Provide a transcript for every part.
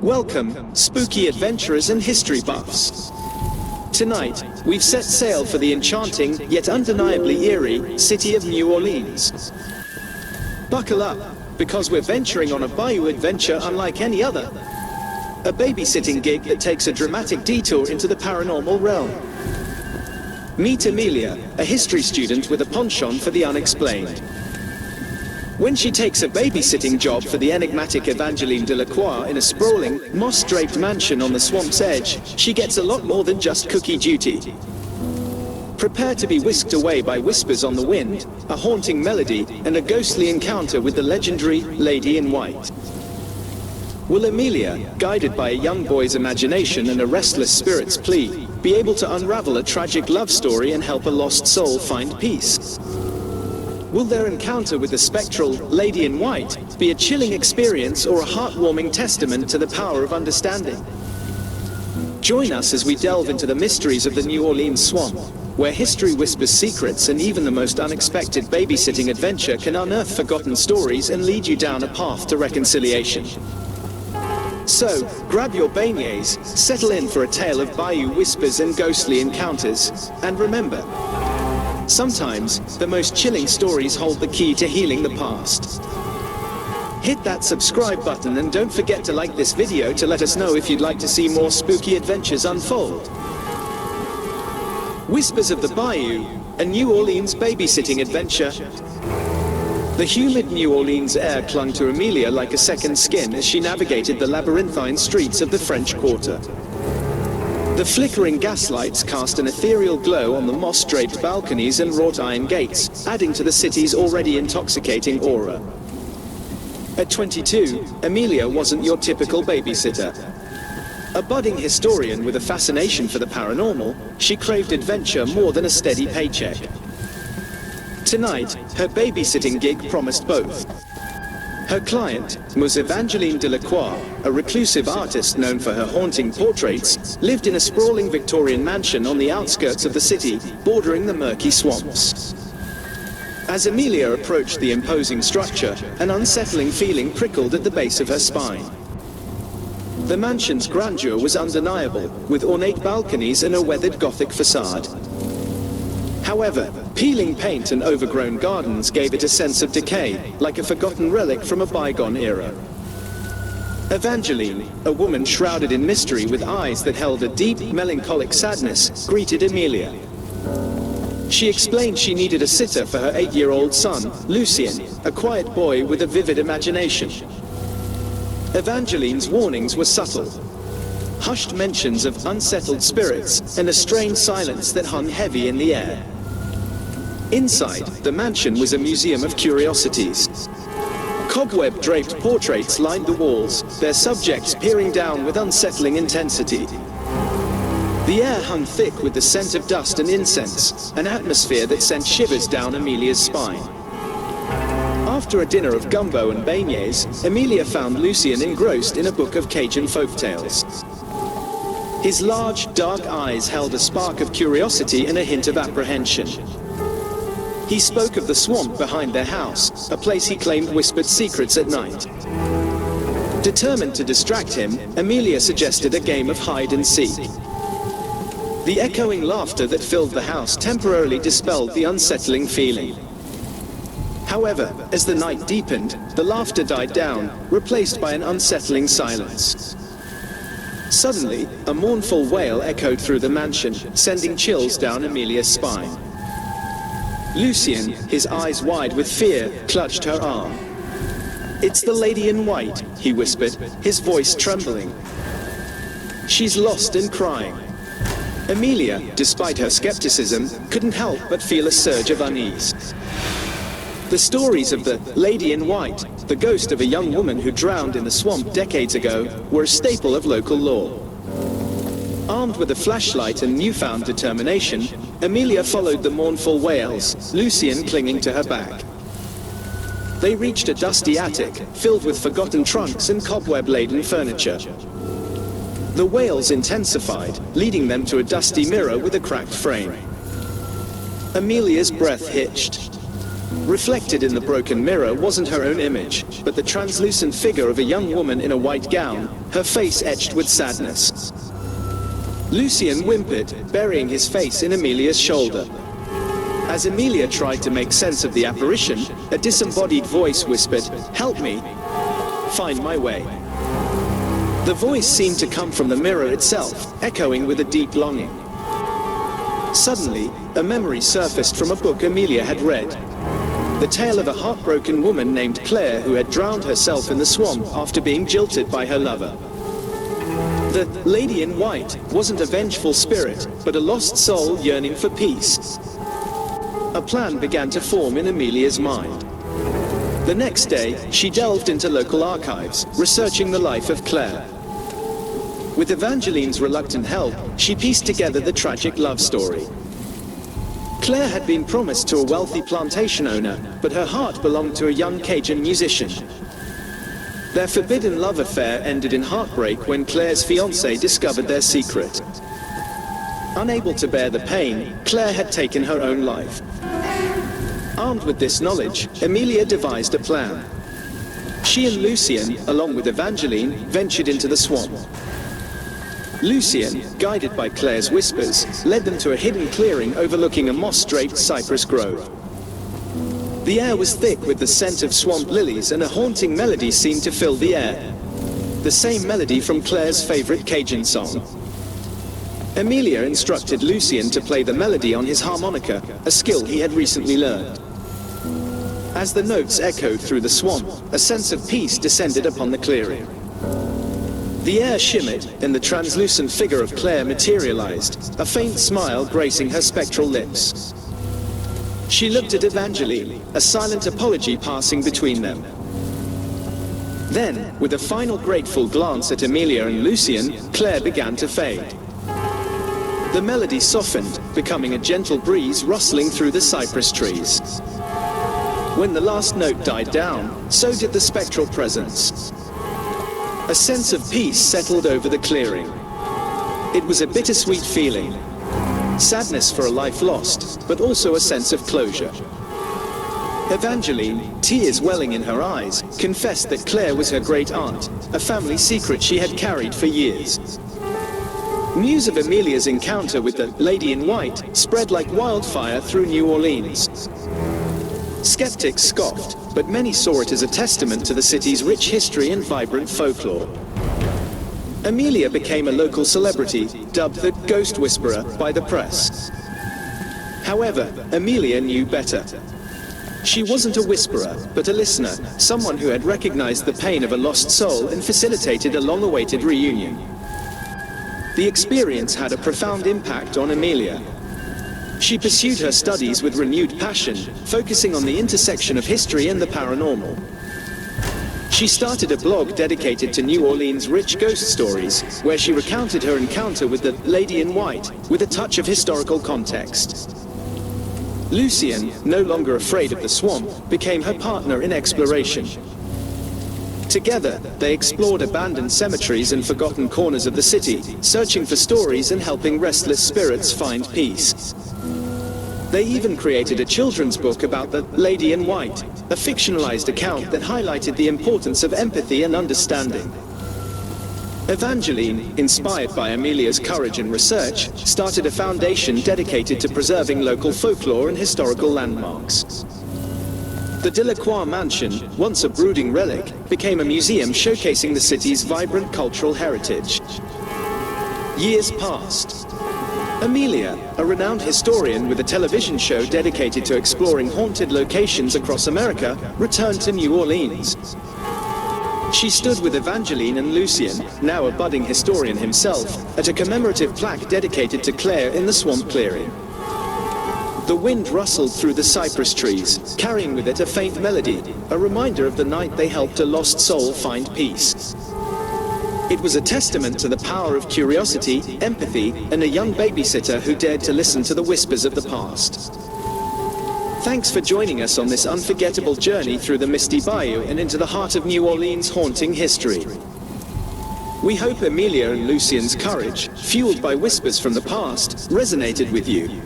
Welcome, spooky adventurers and history buffs. Tonight, we've set sail for the enchanting, yet undeniably eerie, city of New Orleans. Buckle up, because we're venturing on a Bayou adventure unlike any other. A babysitting gig that takes a dramatic detour into the paranormal realm. Meet Amelia, a history student with a penchant for the unexplained. When she takes a babysitting job for the enigmatic Evangeline Delacroix in a sprawling, moss-draped mansion on the swamp's edge, she gets a lot more than just cookie duty. Prepare to be whisked away by whispers on the wind, a haunting melody, and a ghostly encounter with the legendary Lady in White. Will Amelia, guided by a young boy's imagination and a restless spirit's plea, be able to unravel a tragic love story and help a lost soul find peace? Will their encounter with the spectral Lady in White be a chilling experience or a heartwarming testament to the power of understanding? Join us as we delve into the mysteries of the New Orleans swamp, where history whispers secrets and even the most unexpected babysitting adventure can unearth forgotten stories and lead you down a path to reconciliation. So, grab your beignets, settle in for a tale of bayou whispers and ghostly encounters, and remember, sometimes, the most chilling stories hold the key to healing the past. Hit that subscribe button and don't forget to like this video to let us know if you'd like to see more spooky adventures unfold. Whispers of the Bayou, a New Orleans babysitting adventure. The humid New Orleans air clung to Amelia like a second skin as she navigated the labyrinthine streets of the French Quarter. The flickering gaslights cast an ethereal glow on the moss-draped balconies and wrought-iron gates, adding to the city's already intoxicating aura. At 22, Amelia wasn't your typical babysitter. A budding historian with a fascination for the paranormal, she craved adventure more than a steady paycheck. Tonight, her babysitting gig promised both. Her client was Evangeline Delacroix, a reclusive artist known for her haunting portraits, lived in a sprawling Victorian mansion on the outskirts of the city, bordering the murky swamps. As Amelia approached the imposing structure, an unsettling feeling prickled at the base of her spine. The mansion's grandeur was undeniable, with ornate balconies and a weathered Gothic facade. However, peeling paint and overgrown gardens gave it a sense of decay, like a forgotten relic from a bygone era. Evangeline, a woman shrouded in mystery with eyes that held a deep, melancholic sadness, greeted Amelia. She explained she needed a sitter for her 8-year-old son, Lucien, a quiet boy with a vivid imagination. Evangeline's warnings were subtle. Hushed mentions of unsettled spirits and a strange silence that hung heavy in the air. Inside, the mansion was a museum of curiosities. Cobweb-draped portraits lined the walls, their subjects peering down with unsettling intensity. The air hung thick with the scent of dust and incense, an atmosphere that sent shivers down Amelia's spine. After a dinner of gumbo and beignets, Amelia found Lucien engrossed in a book of Cajun folktales. His large, dark eyes held a spark of curiosity and a hint of apprehension. He spoke of the swamp behind their house, a place he claimed whispered secrets at night. Determined to distract him, Amelia suggested a game of hide and seek. The echoing laughter that filled the house temporarily dispelled the unsettling feeling. However, as the night deepened, the laughter died down, replaced by an unsettling silence. Suddenly, a mournful wail echoed through the mansion, sending chills down Amelia's spine. Lucien, his eyes wide with fear, clutched her arm. "It's the Lady in White," he whispered, his voice trembling. "She's lost and crying." Amelia, despite her skepticism, couldn't help but feel a surge of unease. The stories of the Lady in White, the ghost of a young woman who drowned in the swamp decades ago, were a staple of local lore. Armed with a flashlight and newfound determination, Amelia followed the mournful wails, Lucien clinging to her back. They reached a dusty attic, filled with forgotten trunks and cobweb-laden furniture. The wails intensified, leading them to a dusty mirror with a cracked frame. Amelia's breath hitched. Reflected in the broken mirror wasn't her own image, but the translucent figure of a young woman in a white gown, her face etched with sadness. Lucien whimpered, burying his face in Amelia's shoulder. As Amelia tried to make sense of the apparition, a disembodied voice whispered, "Help me find my way." The voice seemed to come from the mirror itself, echoing with a deep longing. Suddenly, a memory surfaced from a book Amelia had read. The tale of a heartbroken woman named Claire who had drowned herself in the swamp after being jilted by her lover. The Lady in White wasn't a vengeful spirit, but a lost soul yearning for peace. A plan began to form in Amelia's mind. The next day, she delved into local archives, researching the life of Claire. With Evangeline's reluctant help, she pieced together the tragic love story. Claire had been promised to a wealthy plantation owner, but her heart belonged to a young Cajun musician. Their forbidden love affair ended in heartbreak when Claire's fiancé discovered their secret. Unable to bear the pain, Claire had taken her own life. Armed with this knowledge, Amelia devised a plan. She and Lucien, along with Evangeline, ventured into the swamp. Lucien, guided by Claire's whispers, led them to a hidden clearing overlooking a moss-draped cypress grove. The air was thick with the scent of swamp lilies, and a haunting melody seemed to fill the air. The same melody from Claire's favorite Cajun song. Amelia instructed Lucien to play the melody on his harmonica, a skill he had recently learned. As the notes echoed through the swamp, a sense of peace descended upon the clearing. The air shimmered, and the translucent figure of Claire materialized, a faint smile gracing her spectral lips. She looked at Evangeline, a silent apology passing between them. Then, with a final grateful glance at Amelia and Lucien, Claire began to fade. The melody softened, becoming a gentle breeze rustling through the cypress trees. When the last note died down, so did the spectral presence. A sense of peace settled over the clearing. It was a bittersweet feeling. Sadness for a life lost, but also a sense of closure. Evangeline, tears welling in her eyes, confessed that Claire was her great-aunt, a family secret she had carried for years. News of Amelia's encounter with the Lady in White spread like wildfire through New Orleans. Skeptics scoffed, but many saw it as a testament to the city's rich history and vibrant folklore. Amelia became a local celebrity, dubbed the Ghost Whisperer by the press. However, Amelia knew better. She wasn't a whisperer, but a listener, someone who had recognized the pain of a lost soul and facilitated a long-awaited reunion. The experience had a profound impact on Amelia. She pursued her studies with renewed passion, focusing on the intersection of history and the paranormal. She started a blog dedicated to New Orleans' rich ghost stories, where she recounted her encounter with the Lady in White, with a touch of historical context. Lucien, no longer afraid of the swamp, became her partner in exploration. Together, they explored abandoned cemeteries and forgotten corners of the city, searching for stories and helping restless spirits find peace. They even created a children's book about the Lady in White, a fictionalized account that highlighted the importance of empathy and understanding. Evangeline, inspired by Amelia's courage and research, started a foundation dedicated to preserving local folklore and historical landmarks. The Delacroix Mansion, once a brooding relic, became a museum showcasing the city's vibrant cultural heritage. Years passed. Amelia, a renowned historian with a television show dedicated to exploring haunted locations across America, returned to New Orleans. She stood with Evangeline and Lucien, now a budding historian himself, at a commemorative plaque dedicated to Claire in the swamp clearing. The wind rustled through the cypress trees, carrying with it a faint melody, a reminder of the night they helped a lost soul find peace. It was a testament to the power of curiosity, empathy, and a young babysitter who dared to listen to the whispers of the past. Thanks for joining us on this unforgettable journey through the misty Bayou and into the heart of New Orleans' haunting history. We hope Amelia and Lucien's courage, fueled by whispers from the past, resonated with you.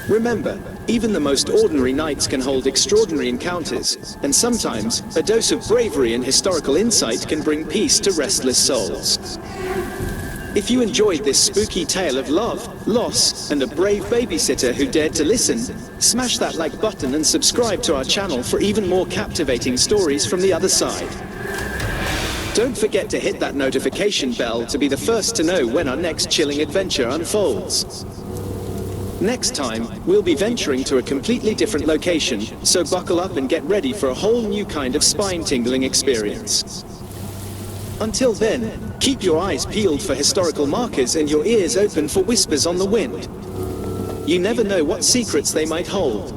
Remember, even the most ordinary nights can hold extraordinary encounters, and sometimes, a dose of bravery and historical insight can bring peace to restless souls. If you enjoyed this spooky tale of love, loss, and a brave babysitter who dared to listen, smash that like button and subscribe to our channel for even more captivating stories from the other side. Don't forget to hit that notification bell to be the first to know when our next chilling adventure unfolds. Next time, we'll be venturing to a completely different location, so buckle up and get ready for a whole new kind of spine-tingling experience. Until then, keep your eyes peeled for historical markers and your ears open for whispers on the wind. You never know what secrets they might hold.